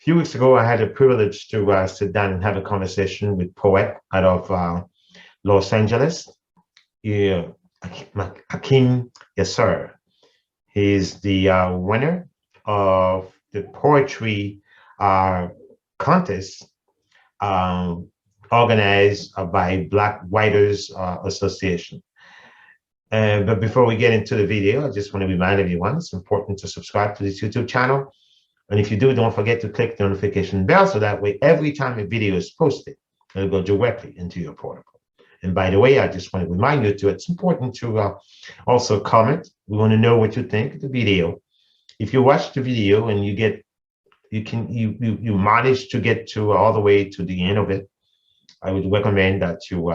few weeks ago, I had the privilege to sit down and have a conversation with poet out of Los Angeles, yeah, Hakeem Yasser. He's the winner of the poetry uh, contest um, organized by Black Writers Association. But before we get into the video, I just want to remind everyone it's important to subscribe to this YouTube channel. And if you do, don't forget to click the notification bell so that way every time a video is posted, it'll go directly into your portal. And by the way, I just want to remind you too, it's important to also comment. We want to know what you think of the video. If you watch the video and you manage to get to all the way to the end of it, I would recommend that you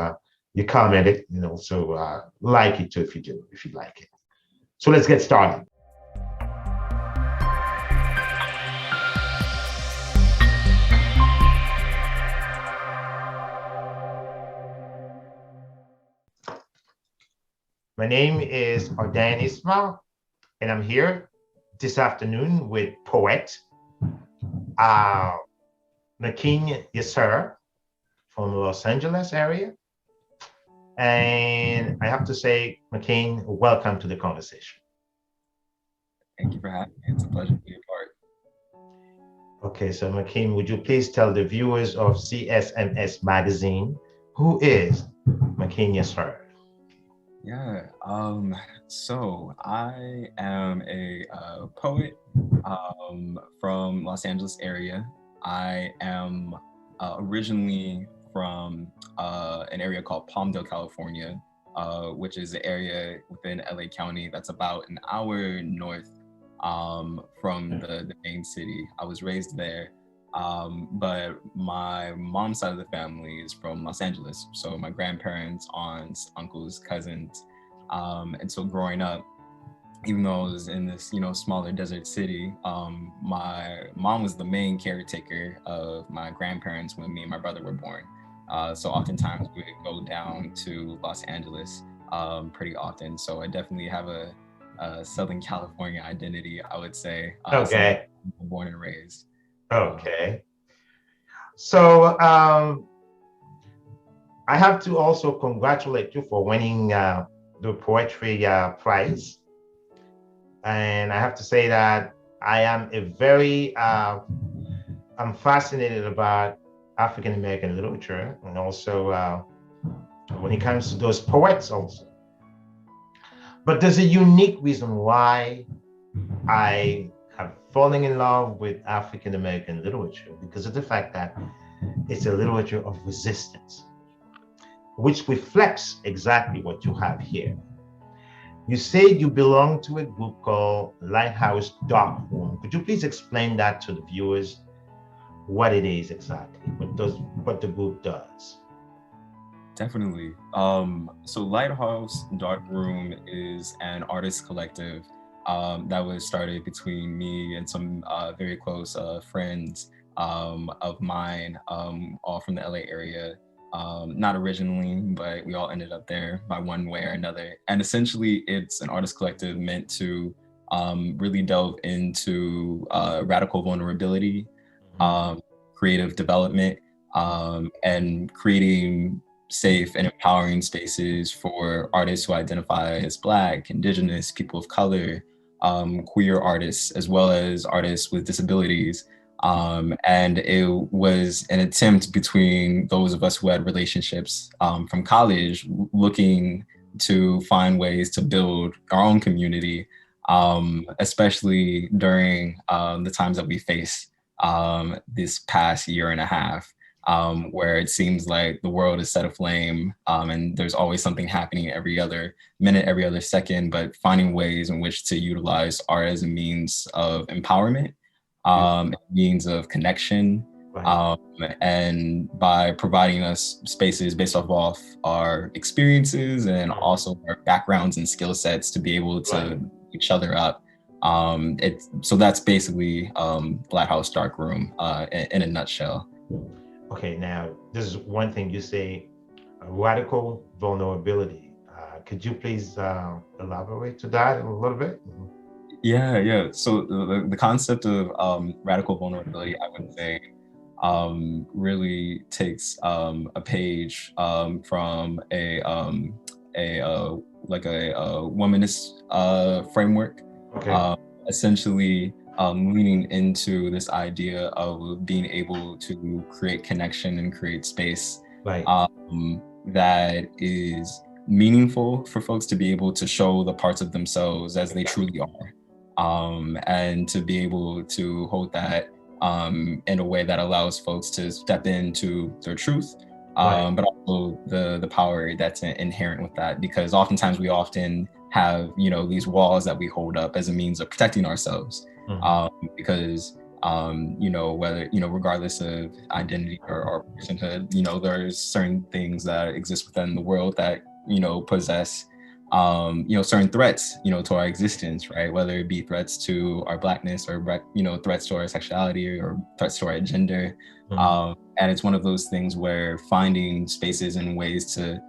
comment it and also like it too if you like it. So let's get started. My name is Ardan Ismail, and I'm here this afternoon with poet Hakeem Yasser from the Los Angeles area. And I have to say, Hakeem, welcome to the conversation. Thank you for having me. It's a pleasure to be a part. Okay, so Hakeem, would you please tell the viewers of CSMS Magazine who is Hakeem Yasser? Yeah, so I am a poet from Los Angeles area. I am originally from an area called Palmdale, California, which is an area within LA County that's about an hour north from the main city. I was raised there, but my mom's side of the family is from Los Angeles. So my grandparents, aunts, uncles, cousins. And so growing up, even though I was in this, smaller desert city, my mom was the main caretaker of my grandparents when me and my brother were born. So oftentimes we would go down to Los Angeles pretty often. So I definitely have a Southern California identity, I would say. Okay. Born and raised. Okay. So I have to also congratulate you for winning the poetry prize. And I have to say that I am I'm fascinated about African American literature, and also when it comes to those poets also. But there's a unique reason why I have fallen in love with African American literature, because of the fact that it's a literature of resistance, which reflects exactly what you have here. You said you belong to a group called Lighthouse Dark Room. Could you please explain that to the viewers, what it is exactly, what the group does? Definitely. So Lighthouse Dark Room is an artist collective that was started between me and some very close friends of mine, all from the LA area. Not originally, but we all ended up there by one way or another. And essentially, it's an artist collective meant to really delve into radical vulnerability, creative development, and creating safe and empowering spaces for artists who identify as Black, Indigenous, people of color, queer artists, as well as artists with disabilities. And it was an attempt between those of us who had relationships from college, looking to find ways to build our own community, especially during the times that we face this past year and a half. Where it seems like the world is set aflame, and there's always something happening every other minute, every other second, but finding ways in which to utilize art as a means of empowerment, means of connection, and by providing us spaces based off our experiences and also our backgrounds and skill sets to be able to each other up. So that's basically Lighthouse Dark Room in a nutshell. Okay, now this is one thing you say, radical vulnerability. Could you please elaborate to that a little bit? Yeah. So the concept of radical vulnerability, I would say, really takes a page from a like a womanist framework, Okay. uh, essentially leaning into this idea of being able to create connection and create space Right. that is meaningful for folks to be able to show the parts of themselves as they truly are, and to be able to hold that in a way that allows folks to step into their truth, Right. but also the power that's inherent with that. Because oftentimes we often have these walls that we hold up as a means of protecting ourselves, Mhm. because whether regardless of identity or personhood, there's certain things that exist within the world that possess certain threats to our existence, right? Whether it be threats to our blackness, or threats to our sexuality, or threats to our gender. Mhm. And it's one of those things where finding spaces and ways to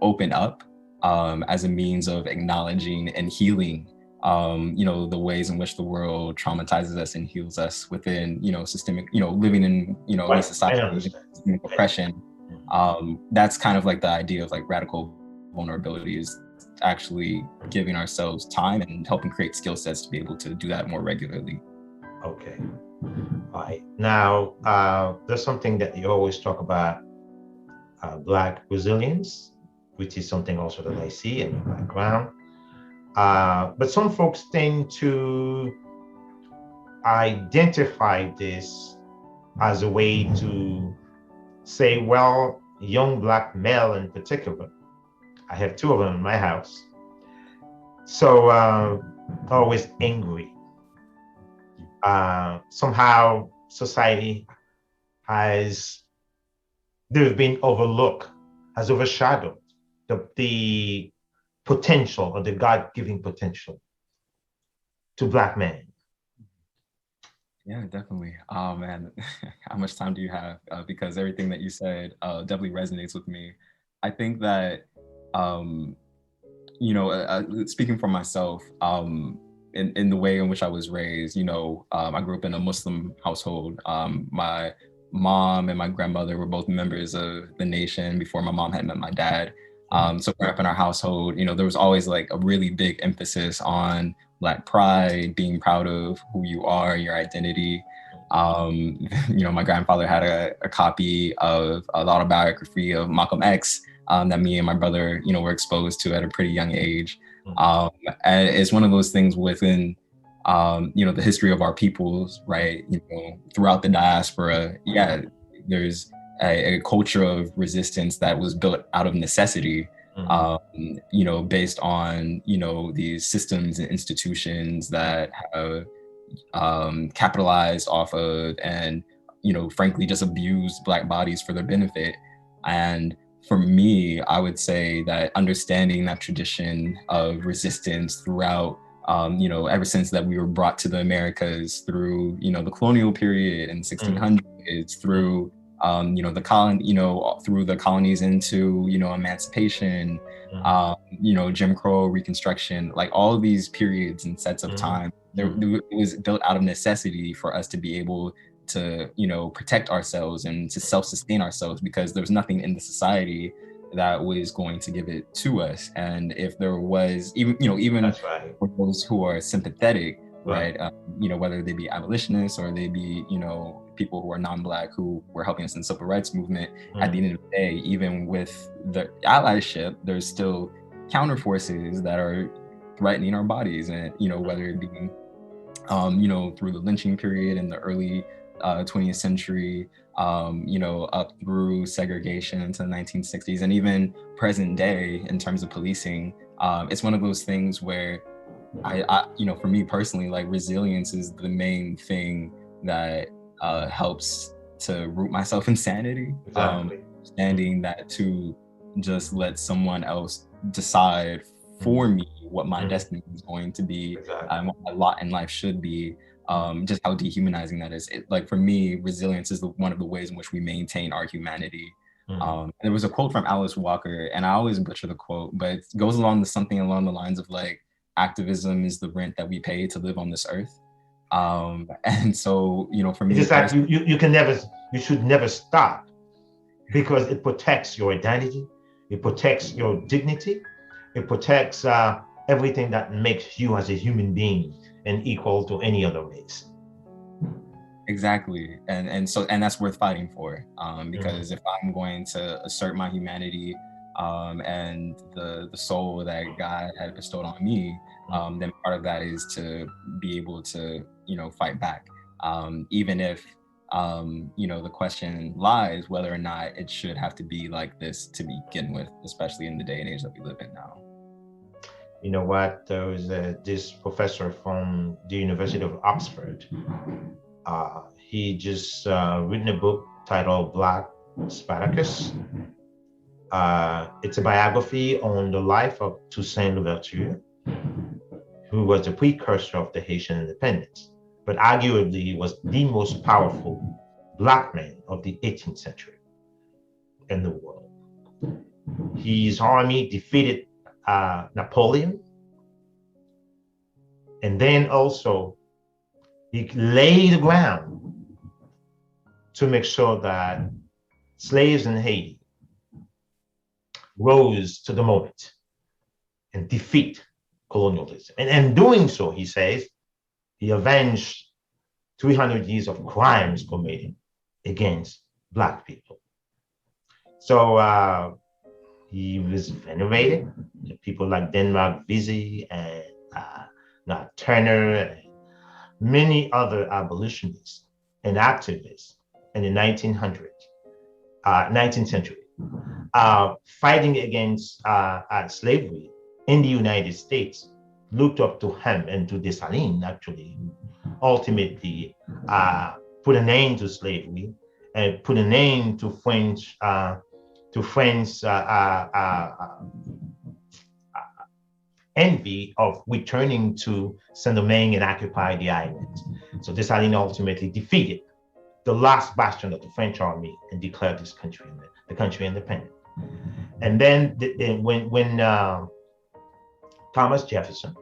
open up as a means of acknowledging and healing the ways in which the world traumatizes us and heals us within systemic, living in these Right. I societies of understand. systemic I- oppression. Mhm. That's kind of like the idea of like radical vulnerability, is actually giving ourselves time and helping create skill sets to be able to do that more regularly. Okay. All right. Now, there's something that you always talk about, Black resilience, which is something also that I see in your background. But some folks tend to identify this as a way to say, well, young Black male in particular, I have two of them in my house. So, always angry. Somehow society has, they've been overlooked, has overshadowed the potential, or the God-given potential to Black men. Yeah, definitely. Oh man, how much time do you have? Because everything that you said definitely resonates with me. I think that, um, speaking for myself, in the way in which I was raised, I grew up in a Muslim household. My mom and my grandmother were both members of the nation before my mom had met my dad. Mhm. So growing up in our household, there was always like a really big emphasis on Black pride, being proud of who you are, your identity. My grandfather had a copy of a autobiography of Malcolm X, that me and my brother, were exposed to at a pretty young age. Mhm. Um, and it's one of those things within, the history of our peoples, right? Throughout the diaspora, yeah, there's a culture of resistance that was built out of necessity, Mhm. um, based on, these systems and institutions that have capitalized off of, and frankly just abused Black bodies for their benefit. And for me, I would say that understanding that tradition of resistance throughout, ever since that we were brought to the Americas through, the colonial period in Mhm. 1600s, through the colon, through the colonies into, emancipation, Mhm. Jim Crow, Reconstruction, like all of these periods and sets of Mhm. time, Mhm. it was built out of necessity for us to be able to protect ourselves and to self-sustain ourselves, because there's nothing in the society that was going to give it to us. And if there was, even That's right. for those who are sympathetic, Right. right, whether they be abolitionists or they be people who are non-Black who were helping us in the civil rights movement, at the Mhm. end of the day, even with the allyship, there's still counter forces that are threatening our bodies. And whether it be through the lynching period in the early 20th century, up through segregation into the 1960s, and even present day in terms of policing. It's one of those things where for me personally, like resilience is the main thing that helps to root myself in sanity. Exactly. Mhm. Understanding that to just let someone else decide Mhm. for me what my Mhm. destiny is going to be, Exactly. what my lot in life should be. Mhm. Just how dehumanizing that is. Like for me, resilience is one of the ways in which we maintain our humanity. Mhm. There was a quote from Alice Walker, and I always butcher the quote, but it goes along to something along the lines of like, activism is the rent that we pay to live on this earth. And so, for It's me just like personally, you should never stop, because it protects your identity, it protects your dignity, it protects everything that makes you as a human being and equal to any other race. exactly. And that's worth fighting for, Mhm. because if I'm going to assert my humanity, and the soul that God had bestowed on me, then part of that is to be able to, fight back, even if, the question lies whether or not it should have to be like this to begin with, especially in the day and age that we live in now. You know what? There was this professor from the University of Oxford. He just written a book titled Black Spartacus. It's a biography on the life of Toussaint Louverture, who was the precursor of the Haitian independence, but arguably was the most powerful Black man of the 18th century in the world. His army defeated Napoleon, and then also he laid the ground to make sure that slaves in Haiti rose to the moment and defeat colonialism. And in doing so, he says, he avenged 300 years of crimes committed against Black people. So he was venerated. People like Denmark Vesey and Nat Turner and many other abolitionists and activists in the 19th century, fighting against slavery in the United States, looked up to him and to Dessalines, actually, ultimately put an end to slavery and put an end to French envy of returning to Saint-Domingue and occupy the island. So Dessalines ultimately defeated the last bastion of the French army and declared the country independent. And then when Thomas Jefferson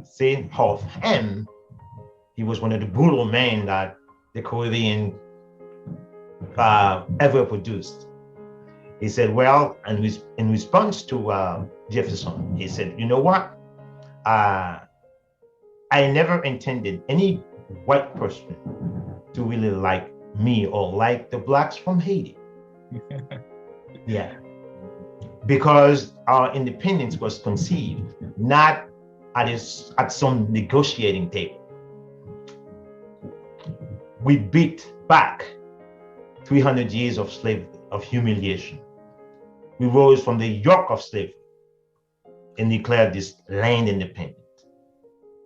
said of him, he was one of the brutal men that the Caribbean ever produced. He said, well, and in response to Jefferson, he said, you know what? I never intended any white person to really like me or like the Blacks from Haiti. Yeah. Because our independence was conceived not at some negotiating table. We beat back 300 years of slavery, of humiliation. We rose from the yoke of slavery and declared this land independent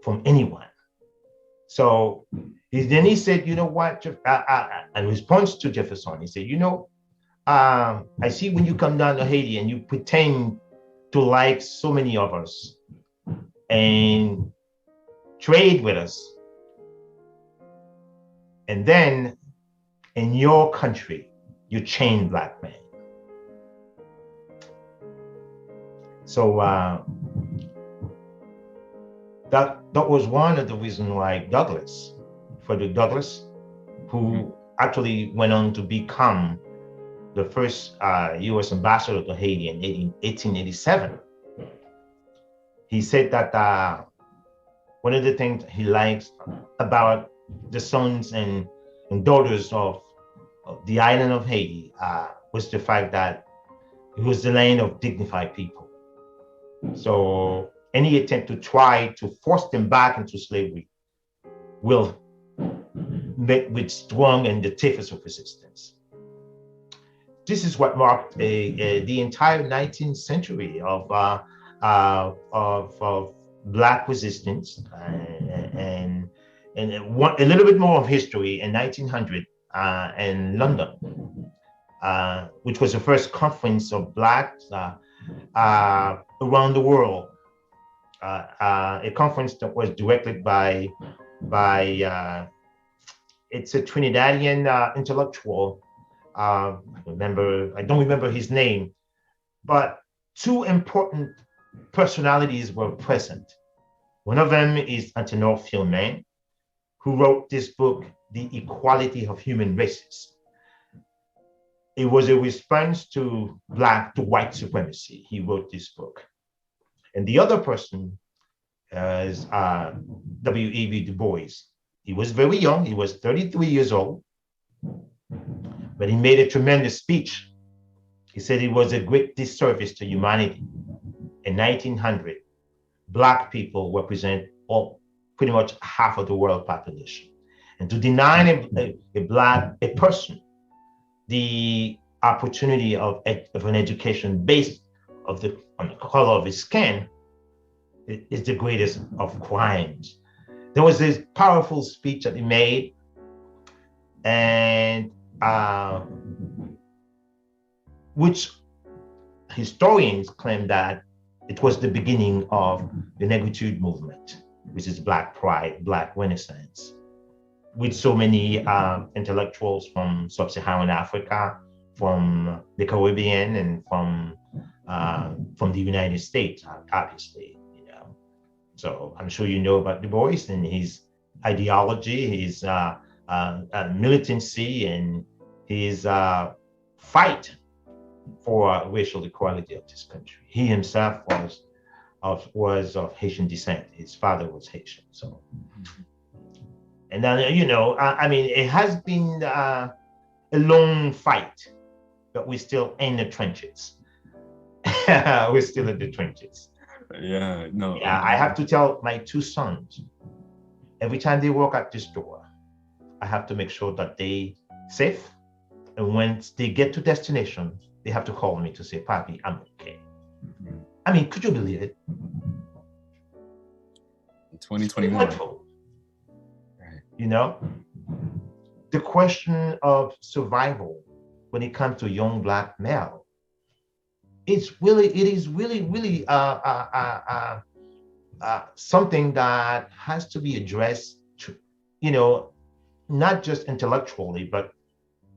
from anyone. So then he said, you know what? In response to Jefferson, he said, I see when you come down to Haiti and you pretend to like so many of us and trade with us. And then in your country, you chain Black men. So that was one of the reasons why Frederick Douglass, who actually went on to become the first U.S. ambassador to Haiti in 1887, he said that one of the things he likes about the sons and daughters of the island of Haiti was the fact that it was the land of dignified people. So any attempt to try to force them back into slavery will met with strong and the toughest of resistance. This is what marked the entire 19th century of Black resistance, and a little bit more of history in 1900 in London, which was the first conference of Blacks around the world. A conference that was directed by it's a Trinidadian intellectual. I don't remember his name, but two important personalities were present. One of them is Antonio Filman, who wrote this book, The Equality of Human Races. It was a response to white supremacy. He wrote this book. And the other person is W.E.B. Du Bois. He was very young. He was 33 years old, but he made a tremendous speech. He said it was a great disservice to humanity. In 1900, Black people represent pretty much half of the world population. And to deny a person the opportunity of an education based on the color of his skin is the greatest of crimes. There was this powerful speech that he made, and which historians claim that it was the beginning of the negritude movement, which is Black pride, Black Renaissance, with so many intellectuals from sub-Saharan Africa, from the Caribbean, and from the United States, obviously. So I'm sure you know about Du Bois and his ideology, his militancy, and his fight for racial equality of this country. He himself was of Haitian descent. His father was Haitian. So, and then I mean, it has been a long fight, but we're still in the trenches. We're still in the trenches. Yeah, no. Yeah, I have to tell my two sons every time they walk out this door, I have to make sure that they safe. And once they get to destination, they have to call me to say, "Papi, I'm okay." Mhm. I mean, could you believe it? 2021. Right. The question of survival when it comes to young Black male, it is really something that has to be addressed to, not just intellectually, but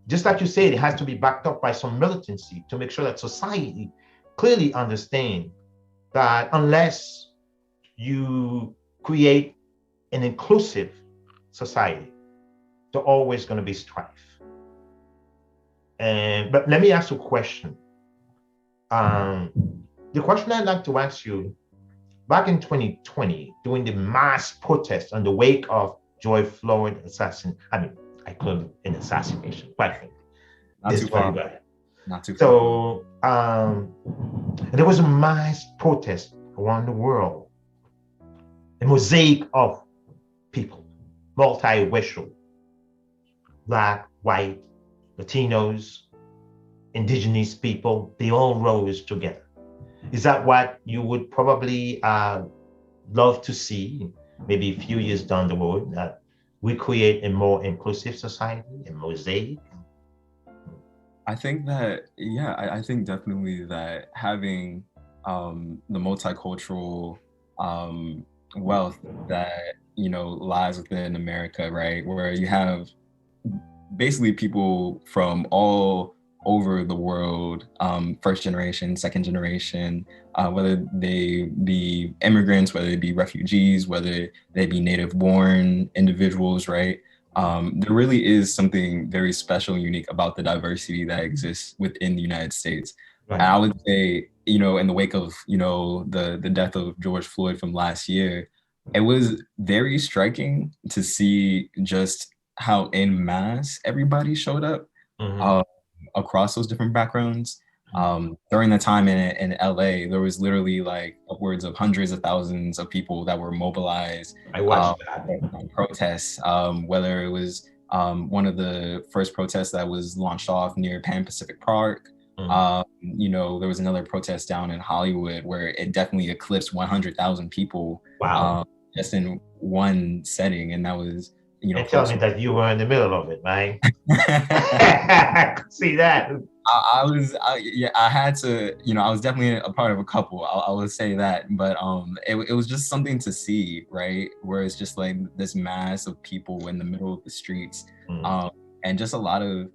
just like you said, it has to be backed up by some militancy to make sure that society clearly understands that unless you create an inclusive society, there's always going to be strife. But let me ask you a question. The question I'd like to ask you, back in 2020, during the mass protest on the wake of George Floyd assassination, I call it an assassination, quite frankly. Not too far. Not too far. So there was a mass protest around the world, a mosaic of people, multiracial, Black, white, Latinos, indigenous people, they all rose together. Is that what you would probably love to see, maybe a few years down the road, that we create a more inclusive society, a mosaic? I think that, yeah, I think definitely that having the multicultural wealth that, lies within America, right, where you have basically people from all over the world, first generation, second generation, whether they be immigrants, whether they be refugees, whether they be native born individuals, right? There really is something very special and unique about the diversity that exists within the United States. Right. And I would say, in the wake of, the death of George Floyd from last year, it was very striking to see just how en masse everybody showed up. Mhm. Across those different backgrounds. During the time in LA, there was literally like upwards of hundreds of thousands of people that were mobilized. I watched that. Protests, whether it was one of the first protests that was launched off near Pan Pacific Park. There was another protest down in Hollywood where it definitely eclipsed 100,000 people. Wow. Just in one setting, and that was And tell me that you were in the middle of it, right? I could see that. I had to, I was definitely a part of a couple. I would say that, but it was just something to see, right? Where it's just like this mass of people in the middle of the streets, and just a lot of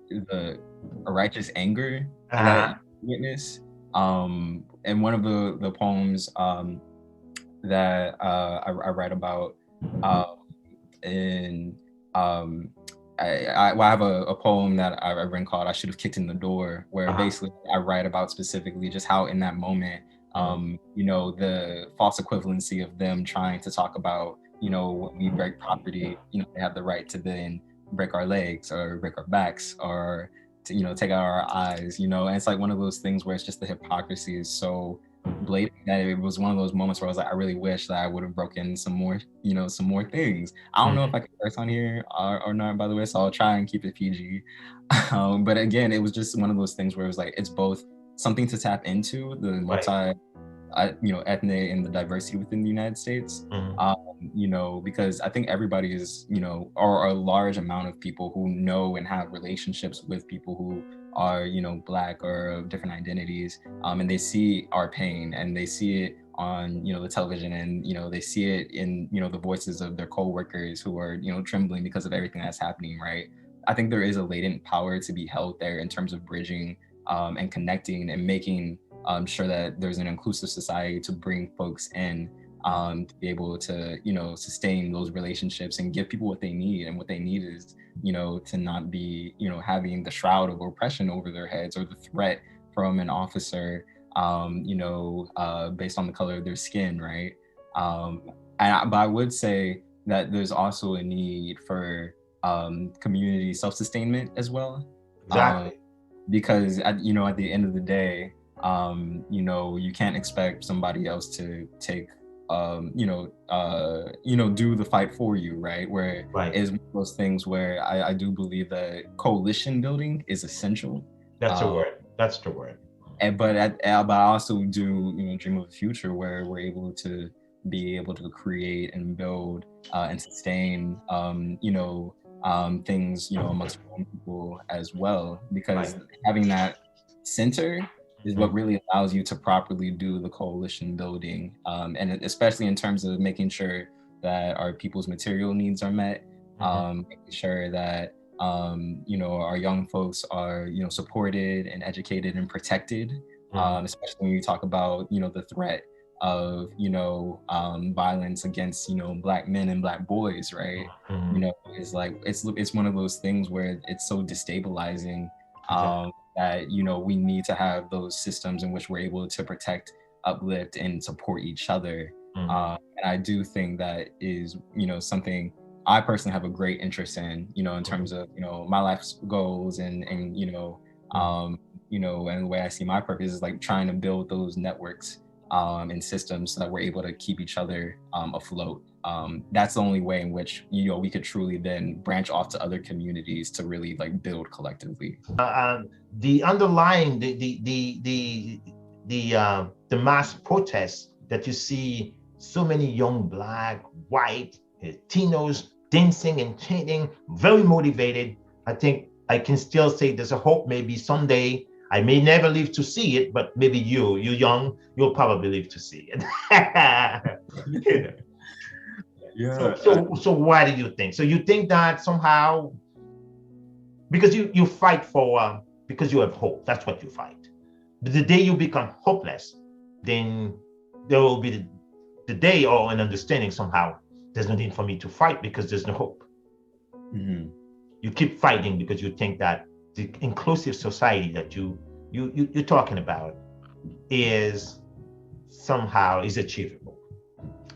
the righteous anger that you witness. And one of the poems that I write about in um, I have a poem that I've written called "I Should Have Kicked in the Door," where basically I write about specifically just how in that moment, the false equivalency of them trying to talk about, when we break property, they have the right to then break our legs or break our backs or to, take out our eyes, and it's like one of those things where it's just the hypocrisy is so blatant that it was one of those moments where I was like, I really wish that I would have broken some more, some more things. I don't know if I can curse on here or not, by the way, so I'll try and keep it PG. But again, it was just one of those things where it was like, it's both something to tap into the ethnic and the diversity within the United States. Because I think everybody is, or a large amount of people who know and have relationships with people who are, Black or of different identities, and they see our pain and they see it on, the television, and, they see it in, the voices of their coworkers who are, trembling because of everything that's happening, right? I think there is a latent power to be held there in terms of bridging and connecting and making sure that there's an inclusive society to bring folks in, to be able to, sustain those relationships and give people what they need. And what they need is, to not be, having the shroud of oppression over their heads or the threat from an officer, based on the color of their skin, right? But I would say that there's also a need for community self-sustainment as well. Exactly. Because at the end of the day, you can't expect somebody else to take do the fight for you, right? Where is one of those things where I do believe that coalition building is essential. That's the word. That's the word. But I also do dream of a future where we're able to create and build and sustain things amongst people as well, because having that center is what really allows you to properly do the coalition building, and especially in terms of making sure that our people's material needs are met, making sure that our young folks are supported and educated and protected, especially when you talk about the threat of violence against Black men and Black boys, right? It's like it's one of those things where it's so destabilizing, that we need to have those systems in which we're able to protect, uplift, and support each other. And I do think that is something I personally have a great interest in, in terms of my life's goals and and the way I see my purpose is like trying to build those networks and systems so that we're able to keep each other afloat. That's the only way in which we could truly then branch off to other communities to really like build collectively. The underlying the mass protests that you see, so many young Black, white, Latinos dancing and chanting, very motivated. I think I can still say there's a hope. Maybe someday I may never live to see it, but maybe you're young, you'll probably live to see it. Yeah. So why do you think? So you think that somehow, because you fight for, because you have hope, that's what you fight. But the day you become hopeless, then there will be the day or an understanding somehow, there's no need for me to fight because there's no hope. You keep fighting because you think that the inclusive society that you're talking about is somehow is achievable,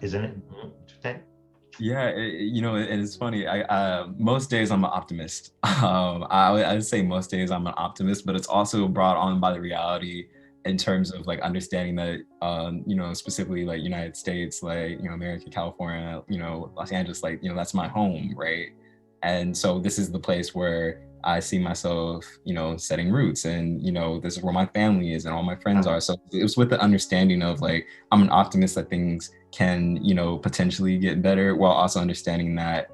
isn't it? Yeah, and it's funny. I most days I'm an optimist. I would say most days I'm an optimist, but it's also brought on by the reality in terms of like understanding that specifically like United States, like America, California, Los Angeles, like that's my home, right? And so this is the place where I see myself, setting roots, and this is where my family is and all my friends are. So it was with the understanding of like I'm an optimist that things can potentially get better, while also understanding that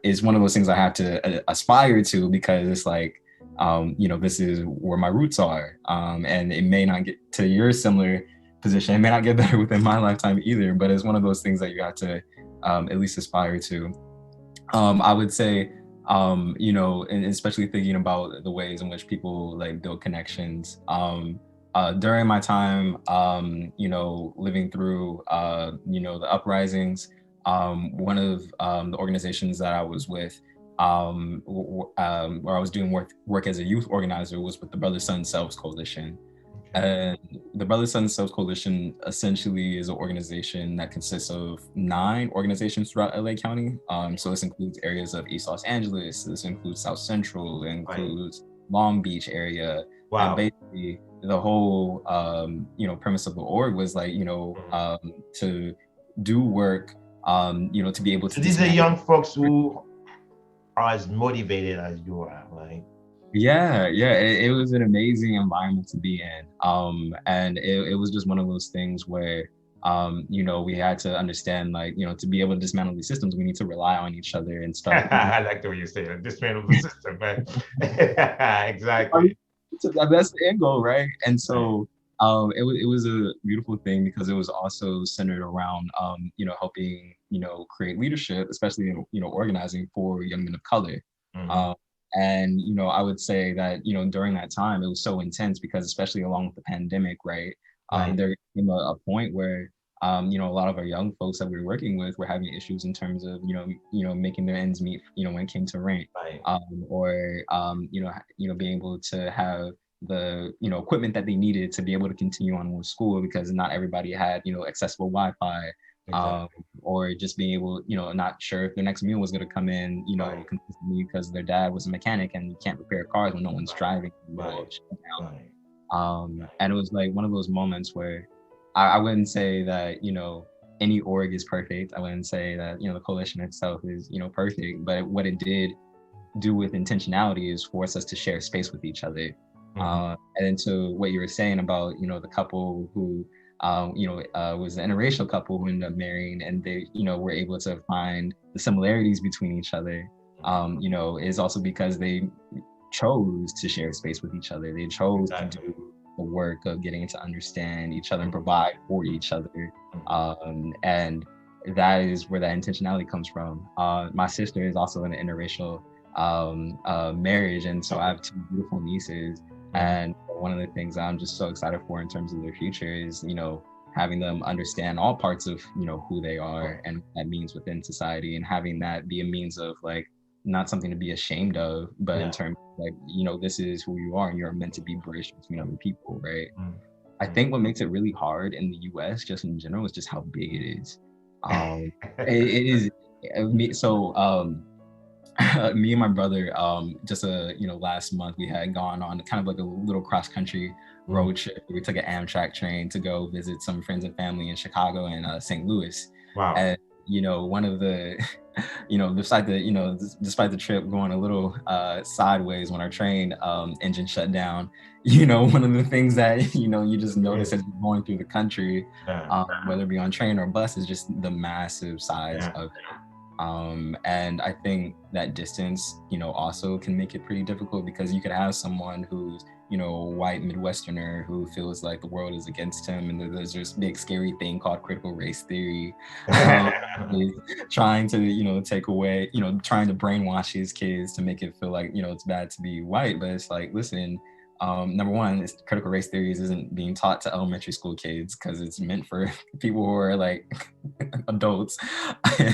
it's one of those things I have to aspire to, because it's like this is where my roots are, and it may not get to your similar position, it may not get better within my lifetime either, but it's one of those things that you have to at least aspire to. I would say You know, and especially thinking about the ways in which people like build connections. During my time, you know, living through, you know, the uprisings, one of the organizations that I was with, where I was doing work as a youth organizer was with the Brothers Sun Selves Coalition. Okay. And the Brothers Sun Selves Coalition essentially is an organization that consists of 9 organizations throughout LA County. So this includes areas of East Los Angeles, this includes South Central, it Right. includes Long Beach area. And Wow. basically the whole you know, premise of the org was like, you know, Mhm. to do work, you know, to be able to So these are dismantle. young folks who are as motivated as you are, right? Yeah, yeah, it was an amazing environment to be in. And it was just one of those things where, you know, we had to understand, like, you know, to be able to dismantle these systems, we need to rely on each other and start. I like the way you say it. Dismantle the system, man. Exactly. That's the end goal, right? And Right. so, it was a beautiful thing because it was also centered around, you know, helping, you know, create leadership, especially in, you know, organizing for young men of color. Mhm. Um, and you know, I would say that, you know, during that time it was so intense because especially along with the pandemic, right? Right. There came a point where you know, a lot of our young folks that we were working with were having issues in terms of, you know, making their ends meet, you know, when it came to rent, Right. or you know, being able to have the, you know, equipment that they needed to be able to continue on with school because not everybody had, you know, accessible Wi-Fi, um, Exactly. or just being able, you know, not sure if their next meal was going to come in, you know, Right. consistently because their dad was a mechanic and you can't repair cars when no one's Right. driving in the middle of Right. shutdown. Right. And it was like one of those moments where I wouldn't say that, you know, any org is perfect. I wouldn't say that, you know, the coalition itself is, you know, perfect, but what it did do with intentionality is force us to share space with each other. Mhm. And then to what you were saying about, you know, the couple who, you know, was an interracial couple who ended up marrying and they, you know, were able to find the similarities between each other, you know, is also because they chose to share space with each other. They chose to Exactly. do the work of getting to understand each other and Mhm. provide for each other. Mhm. And that is where that intentionality comes from. My sister is also in an interracial marriage, and so I Okay. have 2 beautiful nieces. Mhm. And one of the things I'm just so excited for in terms of their future is, you know, having them understand all parts of, you know, who they are and what that means within society, and having that be a means of like not something to be ashamed of, but in Yeah. terms of like, you know, this is who you are and you're meant to be bridged between other people, right? Mhm. I Mhm. think what makes it really hard in the US just in general is just how big it is. It is me so me and my brother, just you know, last month we had gone on kind of like a little cross country Mhm. road trip. We took an Amtrak train to go visit some friends and family in Chicago and St. Louis. Wow. And you know, one of the you know, despite the, you know, despite the trip going a little sideways when our train engine shut down, you know, one of the things that you know, you just notice Yes. as you're going through the country, Yeah. whether it be on train or bus, is just the massive size Yeah. of it. And I think that distance, you know, also can make it pretty difficult because you could have someone who's, you know, white Midwesterner who feels like the world is against him, and there's this big scary thing called critical race theory, um, is trying to, you know, take away, you know, trying to brainwash his kids to make it feel like, you know, it's bad to be white. But it's like, listen, number one, it's critical race theories isn't being taught to elementary school kids because it's meant for people who are like adults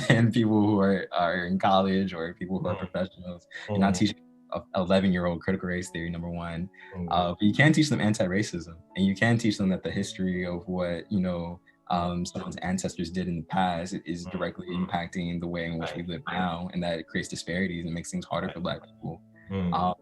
and people who are in college or people who are Mhm. professionals. You're not Mhm. teaching a 11-year-old critical race theory, number one. Mhm. But you can teach them anti-racism, and you can teach them that the history of what, you know, someone's ancestors did in the past is directly impacting the way in which we Right. live now, and that it creates disparities and makes things harder Right. for Black people. Mhm. Um,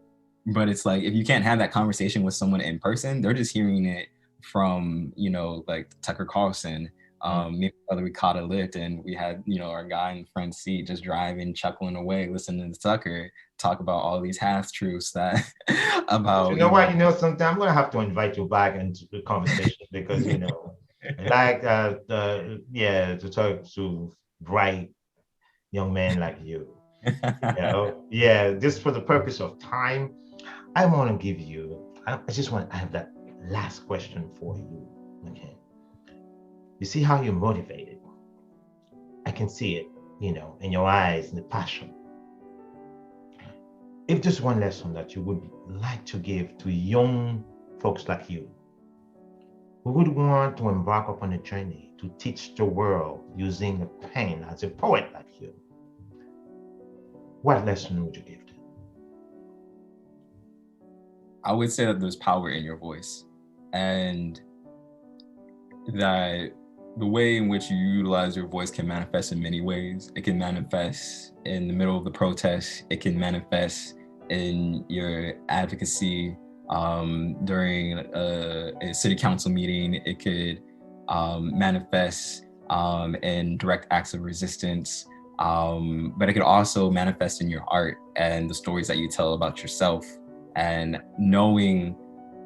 but it's like if you can't have that conversation with someone in person, they're just hearing it from, you know, like Tucker Carlson. Mhm. Me and my brother, we caught a lift and we had, you know, our guy in the front seat just driving, chuckling away, listening to Tucker talk about all these half truths that You about, know you what? know, Sometime I'm gonna have to invite you back into the conversation because I like yeah, to talk to bright young men like you. Yeah, just for the purpose of time, I want to give you. I have that last question for you. Okay, you see how you're motivated. I can see it, in your eyes and the passion. if there's one lesson that you would like to give to young folks like you who would want to embark upon a journey to teach the world using a pen as a poet like you, what lesson would you give them? I would say that there's power in your voice, and that the way in which you utilize your voice can manifest in many ways. It can manifest in the middle of the protest. It can manifest in your advocacy during a city council meeting. It could manifest in direct acts of resistance, but it could also manifest in your art and the stories that you tell about yourself, and knowing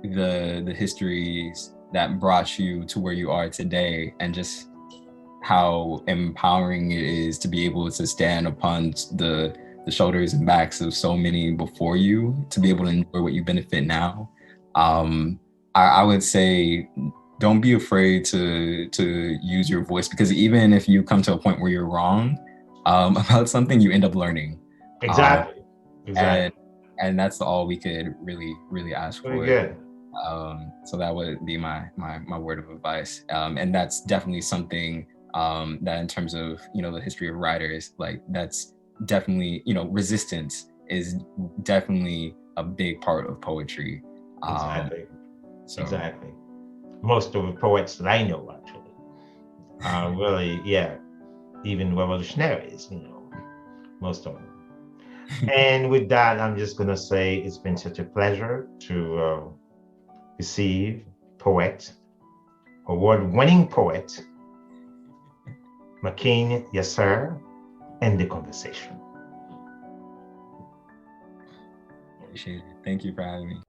the histories that brought you to where you are today, and just how empowering it is to be able to stand upon the shoulders and backs of so many before you, to be able to enjoy what you benefit now. I would say don't be afraid to use your voice, because even if you come to a point where you're wrong about something, you end up learning. Exactly. Exactly. And that's all we could really ask Very for. good. So that would be my word of advice, and that's definitely something that, in terms of the history of writers, like that's definitely resistance is definitely a big part of poetry. Exactly. So Exactly. Most of the poets that I know actually are really, yeah, even revolutionaries, most of them. And with that, I'm just going to say it's been such a pleasure to receive poet, award-winning poet, Makin Yasser, in the conversation. appreciate it. Thank you for having me.